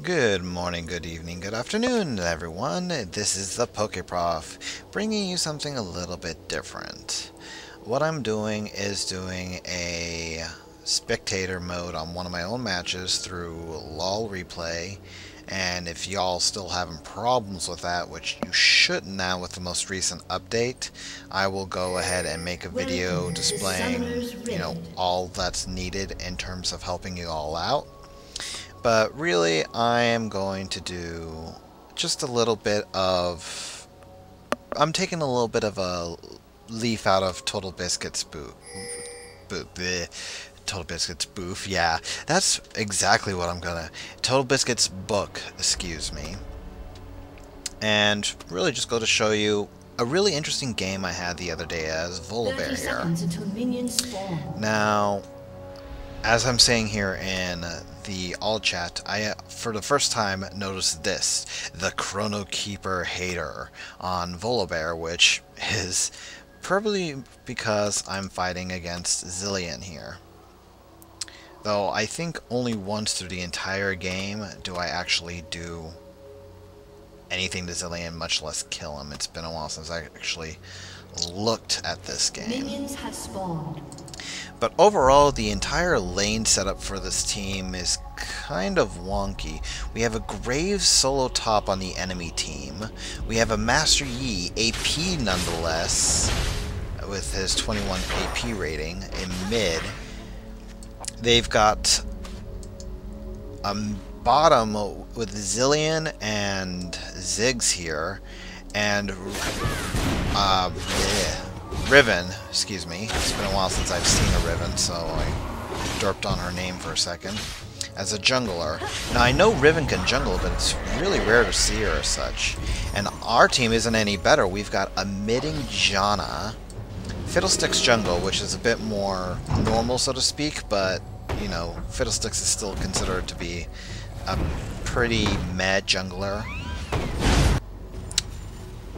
Good morning, good evening, good afternoon, everyone. This is the PokeProf, bringing you something a little bit different. What I'm doing is doing a spectator mode on one of my own matches through LOL replay, and if y'all still having problems with that, which you should now with the most recent update, I will go ahead and make a video displaying, all that's needed in terms of helping you all out. But really, I am going to do just a little bit of... I'm taking a little bit of a leaf out of Total Biscuit's Total Biscuit's booth, yeah. That's exactly what I'm gonna... Total Biscuit's book, excuse me. And really just go to show you a really interesting game I had the other day as Volibear here. Now, as I'm saying here in the all chat, I for the first time noticed this, the Chrono Keeper hater on Volibear, which is probably because I'm fighting against Zillion here. Though I think only once through the entire game do I actually do anything to Zillion, much less kill him. It's been a while since I actually looked at this game. Minions have spawned. But overall, the entire lane setup for this team is kind of wonky. We have a Graves solotop on the enemy team. We have a Master Yi AP nonetheless, with his 21 AP rating in mid. They've got a bottom with Zillion and Ziggs here, and Riven, excuse me. It's been a while since I've seen a Riven, so I derped on her name for a second. As a jungler. Now, I know Riven can jungle, but it's really rare to see her as such. And our team isn't any better. We've got a midding Janna, Fiddlesticks jungle, which is a bit more normal, so to speak, but, you know, Fiddlesticks is still considered to be a pretty mad jungler.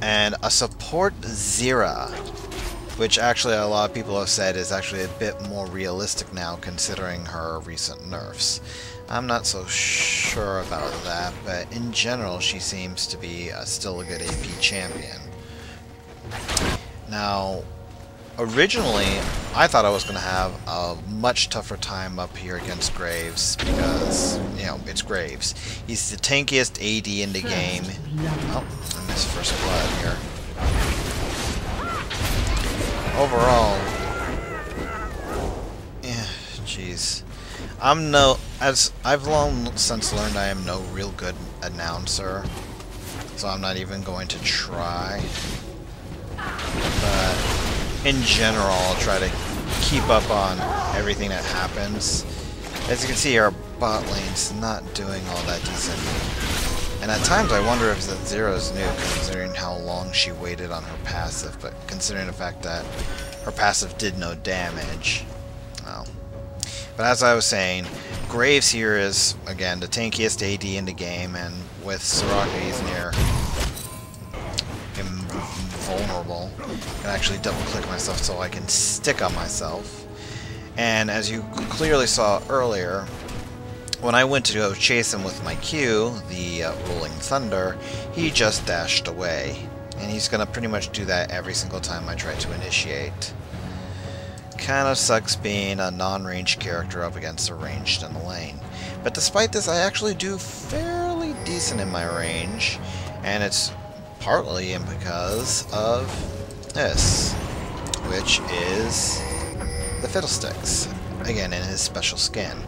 And a support Zira, which actually a lot of people have said is actually a bit more realistic now considering her recent nerfs. I'm not so sure about that, but in general she seems to be still a good AP champion. Now, originally I thought I was going to have a much tougher time up here against Graves because, it's Graves. He's the tankiest AD in the game. Oh, I missed first blood here. Overall, jeez. As I've long since learned, I am no real good announcer, so I'm not even going to try. But in general, I'll try to keep up on everything that happens. As you can see, our bot lane's not doing all that decent. And at times I wonder if that Zero is new, considering how long she waited on her passive, but considering the fact that her passive did no damage. Well. But as I was saying, Graves here is, again, the tankiest AD in the game, and with Soraka he's near invulnerable. I can actually double click myself so I can stick on myself. And as you clearly saw earlier, when I went to go chase him with my Q, the Rolling Thunder, he just dashed away. And he's going to pretty much do that every single time I try to initiate. Kind of sucks being a non-ranged character up against a ranged in the lane. But despite this, I actually do fairly decent in my range. And it's partly because of this, which is the Fiddlesticks. Again, in his special skin.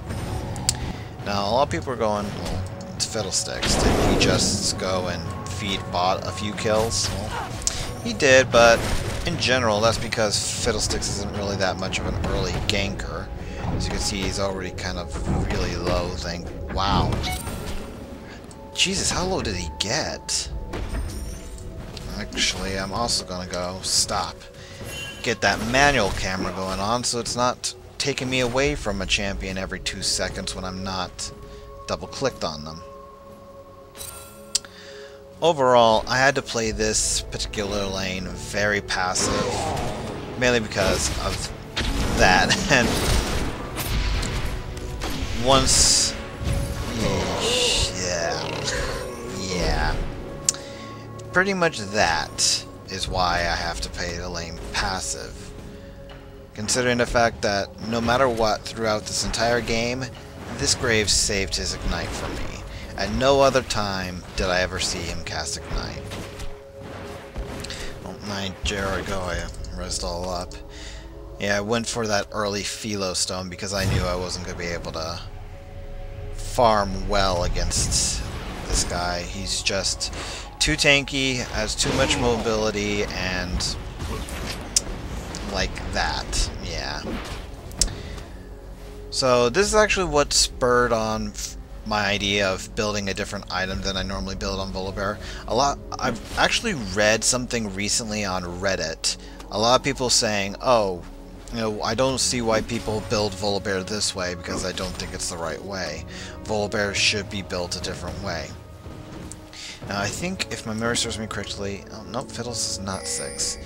Now, a lot of people are going, well, it's Fiddlesticks. Didn't he just go and feed bot a few kills? Well, he did, but in general, that's because Fiddlesticks isn't really that much of an early ganker. As you can see, he's already kind of really low. Wow. Jesus, how low did he get? Actually, I'm also going to go stop. Get that manual camera going on so it's not taking me away from a champion every 2 seconds when I'm not double-clicked on them. Overall, I had to play this particular lane very passive, mainly because of that, and once... yeah. pretty much that is why I have to pay the lane passive. Considering the fact that no matter what throughout this entire game, this Graves saved his Ignite for me. At no other time did I ever see him cast Ignite. Oh my, there we go, I rezzed all up. Yeah, I went for that early Philo Stone because I knew I wasn't going to be able to farm well against this guy. He's just too tanky, has too much mobility, and like that. Yeah. So this is actually what spurred on my idea of building a different item than I normally build on Volibear. I've actually read something recently on Reddit. A lot of people saying, oh, you know, I don't see why people build Volibear this way because I don't think it's the right way. Volibear should be built a different way. Now, I think, if my memory serves me correctly... Oh, nope, Fiddles is not 6.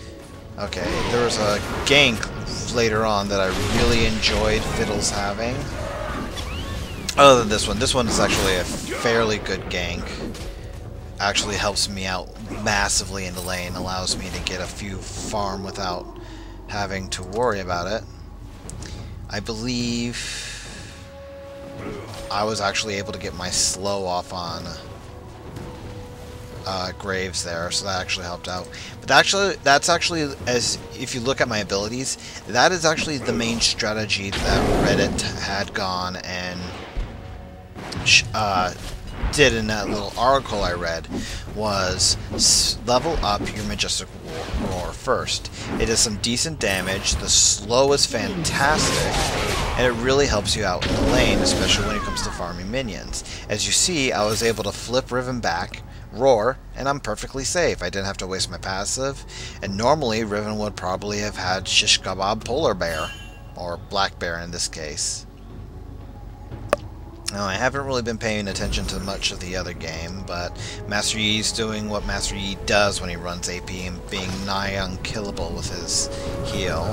Okay, there was a gank later on that I really enjoyed Fiddles having. Other than this one. This one is actually a fairly good gank. Actually helps me out massively in the lane. Allows me to get a few farm without having to worry about it. I believe I was actually able to get my slow off on Graves there, so that actually helped out. But that's actually, as if you look at my abilities, that is actually the main strategy that Reddit had gone and did in that little article I read, was level up your Majestic Roar first. It does some decent damage, the slow is fantastic, and it really helps you out in the lane, especially when it comes to farming minions. As you see, I was able to flip Riven back, Roar, and I'm perfectly safe. I didn't have to waste my passive, and normally Riven would probably have had Shish Kebab Polar Bear, or Black Bear in this case. Now, I haven't really been paying attention to much of the other game, but Master Yi's doing what Master Yi does when he runs AP and being nigh unkillable with his heal.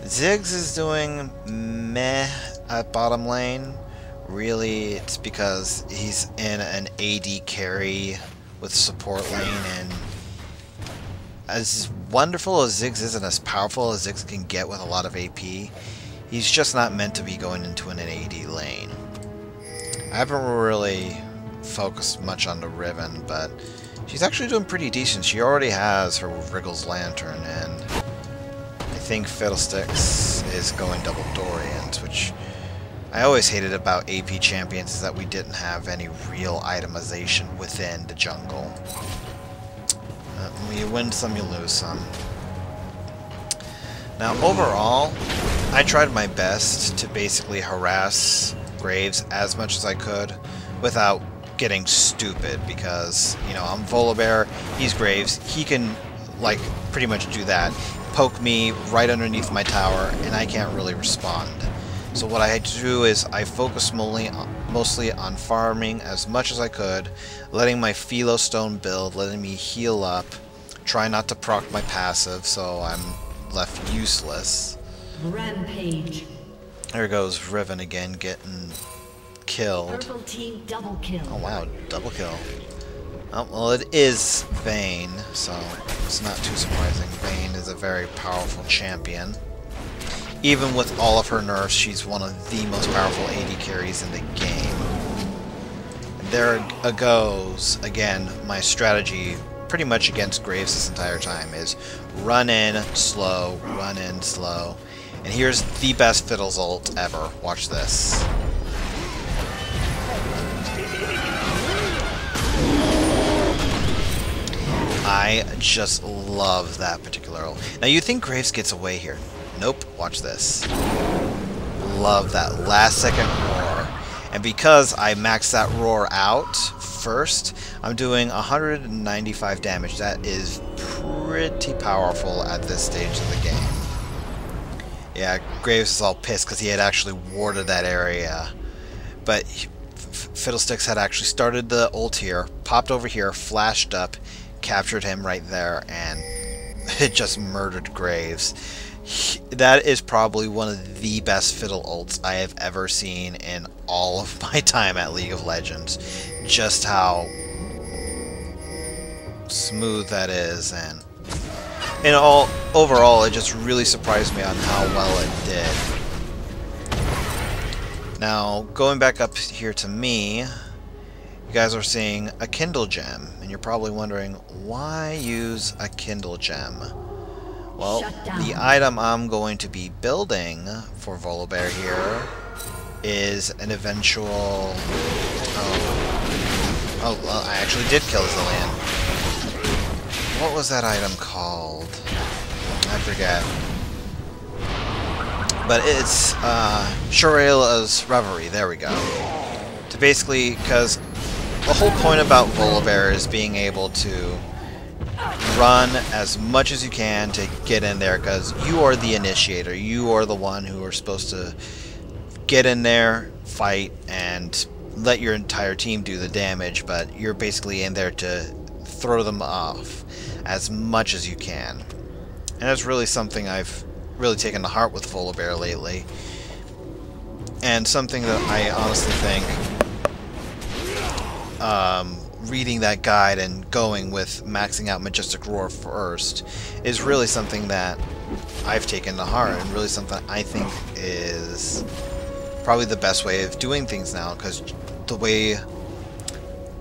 Ziggs is doing meh at bottom lane. Really, it's because he's in an AD carry with support lane, and as wonderful as Ziggs is and as powerful as Ziggs can get with a lot of AP, he's just not meant to be going into an AD lane. I haven't really focused much on the Riven, but she's actually doing pretty decent. She already has her Wriggle's Lantern, and I think Fiddlesticks is going double Dorians, which I always hated about AP champions, is that we didn't have any real itemization within the jungle. You win some, you lose some. Now, overall, I tried my best to basically harass Graves as much as I could without getting stupid, because, you know, I'm Volibear, he's Graves, he can, like, pretty much do that. Poke me right underneath my tower, and I can't really respond. So what I had to do is I focused mostly on farming as much as I could, letting my Philo Stone build, letting me heal up, try not to proc my passive so I'm left useless. Rampage. There goes Riven again, getting killed. Purple team double kill. Oh wow, double kill. Oh, well, it is Vayne, so it's not too surprising. Vayne is a very powerful champion. Even with all of her nerfs, she's one of the most powerful AD carries in the game. And there goes, again, my strategy pretty much against Graves this entire time is run in slow, run in slow. And here's the best Fiddles ult ever. Watch this. I just love that particular ult. Now you think Graves gets away here. Nope. Watch this. Love that last second roar. And because I maxed that roar out first, I'm doing 195 damage. That is pretty powerful at this stage of the game. Yeah, Graves is all pissed because he had actually warded that area. But Fiddlesticks had actually started the ult here, popped over here, flashed up, captured him right there, and it just murdered Graves. That is probably one of the best Fiddle ults I have ever seen in all of my time at League of Legends. Just how smooth that is, and overall, it just really surprised me on how well it did. Now, going back up here to me, you guys are seeing a Kindle gem, and you're probably wondering, why use a Kindle gem? Well, the item I'm going to be building for Volibear here is an eventual... well, I actually did kill Zillion. What was that item called? I forget. But it's Shurela's Reverie. There we go. To basically, because the whole point about Volibear is being able to run as much as you can to get in there, because you are the initiator. You are the one who are supposed to get in there, fight, and let your entire team do the damage, but you're basically in there to throw them off as much as you can. And that's really something I've really taken to heart with Volibear lately, and something that I honestly think reading that guide and going with maxing out Majestic Roar first is really something that I've taken to heart, and really something I think is probably the best way of doing things now, because the way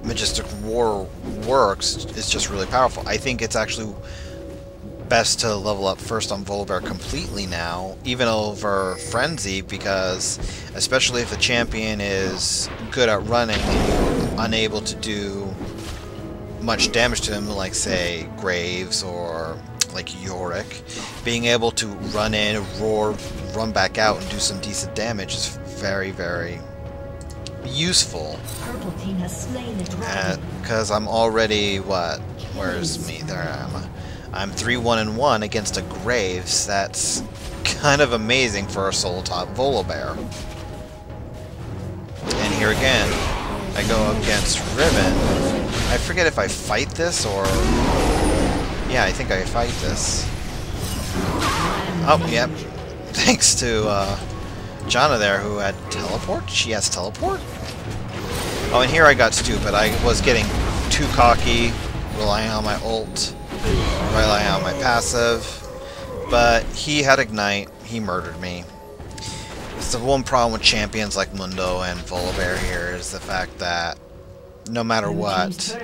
Majestic Roar works is just really powerful. I think it's actually best to level up first on Volibear completely now, even over Frenzy, because especially if the champion is good at running and you're unable to do much damage to him, like say Graves or like Yorick, being able to run in, roar, run back out, and do some decent damage is very, very useful. Purple team has slain the dragon. Because I'm already, what? Where's me? There I am. I'm 3-1-1 against a Graves. That's kind of amazing for a solotop Volibear. And here again, I go up against Riven. I forget if I fight this or... Yeah, I think I fight this. Oh, yep. Thanks to Janna there, who had teleport. She has teleport? Oh, and here I got stupid. I was getting too cocky, relying on my ult, relying on my passive. But he had Ignite. He murdered me. It's the one problem with champions like Mundo and Volibear here is the fact that no matter what,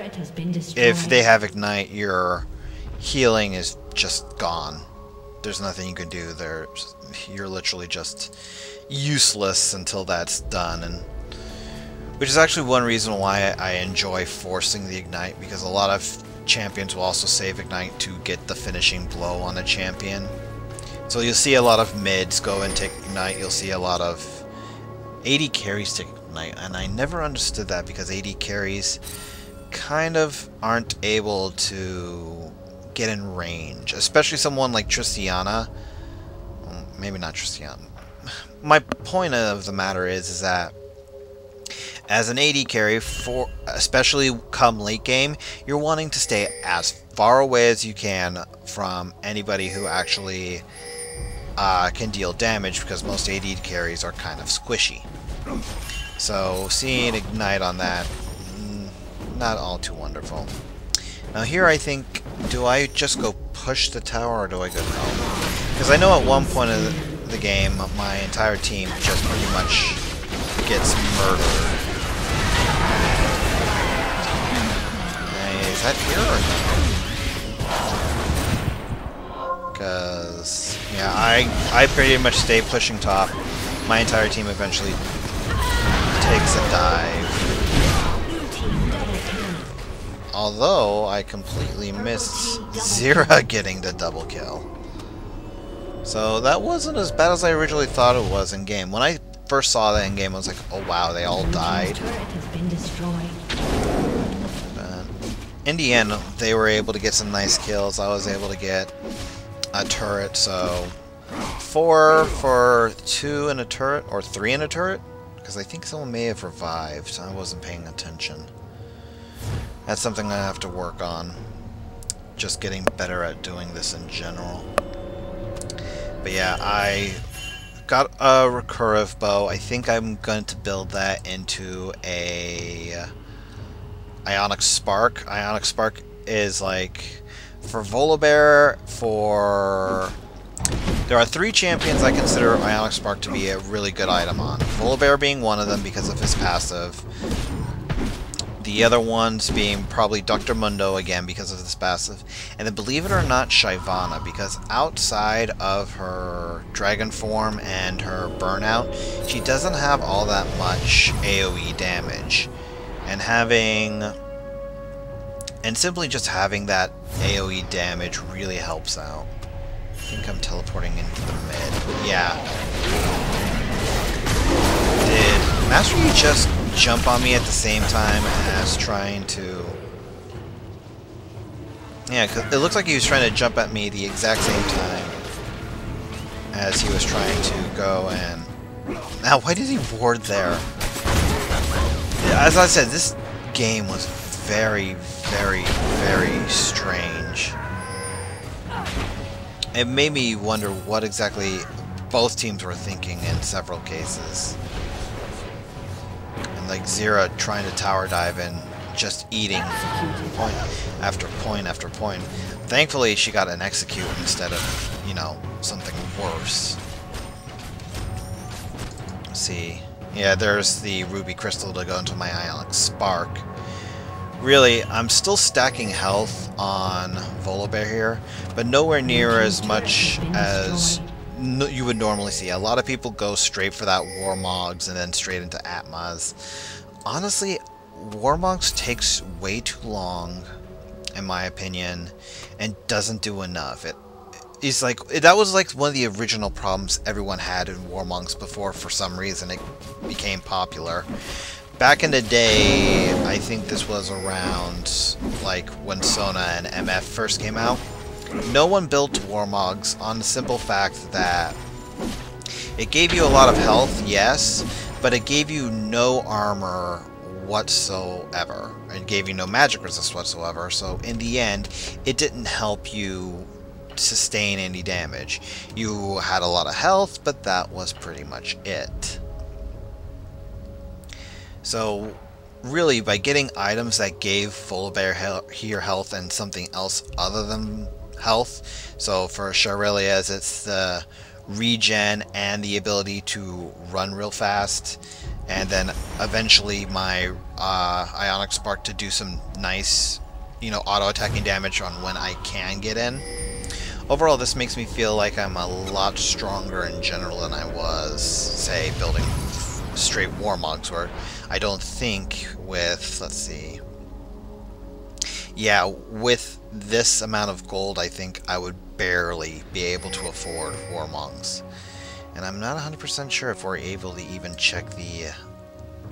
if they have Ignite, your healing is just gone. There's nothing you can do. You're literally just useless until that's done, and which is actually one reason why I enjoy forcing the Ignite, because a lot of champions will also save Ignite to get the finishing blow on a champion. So you'll see a lot of mids go and take Ignite. You'll see a lot of AD carries take Ignite, and I never understood that, because AD carries kind of aren't able to get in range, especially someone like Tristiana. Well, maybe not Tristiana. My point of the matter is that as an AD carry, especially come late game, you're wanting to stay as far away as you can from anybody who actually can deal damage, because most AD carries are kind of squishy. So seeing Ignite on that, not all too wonderful. Now here I think, do I just go push the tower, or do I go home? Because I know at one point of the game, my entire team just pretty much gets murdered. Is that here or no? Because, yeah, I pretty much stay pushing top. My entire team eventually takes a dive. Although, I completely missed Zira getting the double kill. So that wasn't as bad as I originally thought it was in game. When I first saw that in game, I was like, oh wow, they all died. But in the end, they were able to get some nice kills. I was able to get a turret, so 4 for 2 in a turret, or 3 in a turret? Because I think someone may have revived. I wasn't paying attention. That's something I have to work on. Just getting better at doing this in general. But yeah, I got a recursive bow. I think I'm going to build that into a Ionic Spark. Ionic Spark is like for Volibear, there are 3 champions I consider Ionic Spark to be a really good item on. Volibear being one of them because of his passive. The other ones being probably Dr. Mundo again because of this passive. And then believe it or not, Shyvana, because outside of her dragon form and her burnout, she doesn't have all that much AoE damage. And simply just having that AoE damage really helps out. I think I'm teleporting into the mid. Yeah. Did Master Yi just jump on me at the same time as trying to... Yeah, 'cause it looks like he was trying to jump at me the exact same time as he was trying to go and... Now, why did he ward there? As I said, this game was very, very, very strange. It made me wonder what exactly both teams were thinking in several cases. And like Zira trying to tower dive and just eating point after point after point. Thankfully she got an execute instead of, you know, something worse. Let's see. Yeah, there's the ruby crystal to go into my Ionic Spark. Really, I'm still stacking health on Volibear here, but nowhere near as much as you would normally see. A lot of people go straight for that Warmogs and then straight into Atmas. Honestly, Warmogs takes way too long, in my opinion, and doesn't do enough. It's like that was like one of the original problems everyone had in Warmogs before. For some reason, it became popular. Back in the day, I think this was around like when Sona and MF first came out. No one built Warmogs on the simple fact that it gave you a lot of health, yes, but it gave you no armor whatsoever. It gave you no magic resist whatsoever, so in the end, it didn't help you sustain any damage. You had a lot of health, but that was pretty much it. So, really, by getting items that gave Volibear here health and something else other than health, so for Charelia's it's the regen and the ability to run real fast, and then eventually my Ionic Spark to do some nice, you know, auto-attacking damage on when I can get in. Overall, this makes me feel like I'm a lot stronger in general than I was, say, building straight Warmogs, where I don't think with, let's see, yeah, with this amount of gold, I think I would barely be able to afford Warmogs. And I'm not 100% sure if we're able to even check the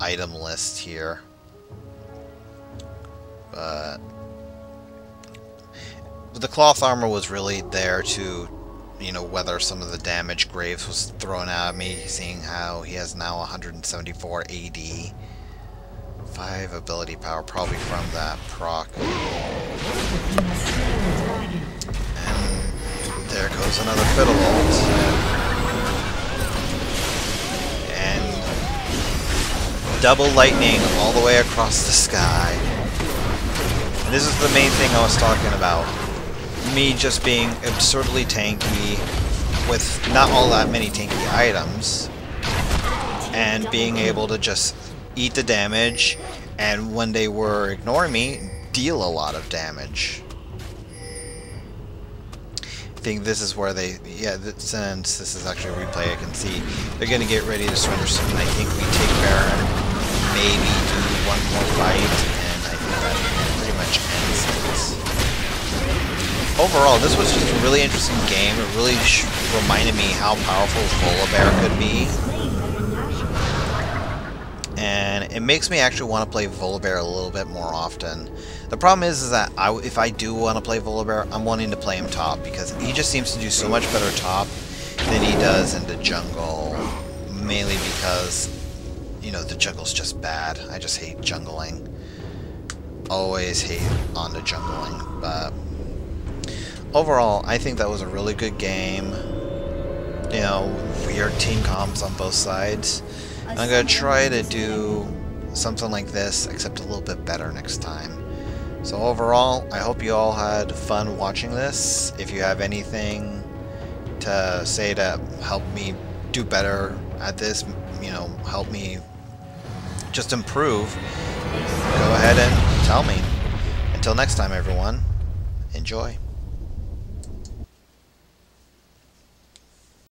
item list here. But the cloth armor was really there to, you know, weather some of the damage Graves was throwing at me, seeing how he has now 174 AD. 5 ability power, probably from that proc. And there goes another Fiddle ult. And double lightning all the way across the sky. And this is the main thing I was talking about. Me just being absurdly tanky with not all that many tanky items, and being able to just eat the damage, and when they were ignoring me, deal a lot of damage. I think this is where they, yeah, since this is actually a replay, I can see they're going to get ready to surrender soon. I think we take Baron, maybe do one more fight, and I think that pretty much ends it. Overall, this was just a really interesting game. It really reminded me how powerful Volibear could be. And it makes me actually want to play Volibear a little bit more often. The problem is that if I do want to play Volibear, I'm wanting to play him top, because he just seems to do so much better top than he does in the jungle. Mainly because, you know, the jungle's just bad. I just hate jungling. Always hate on the jungling, but overall, I think that was a really good game. You know, weird team comps on both sides. I'm going to try to do something like this, except a little bit better next time. So overall, I hope you all had fun watching this. If you have anything to say to help me do better at this, you know, help me just improve, go ahead and tell me. Until next time, everyone, enjoy.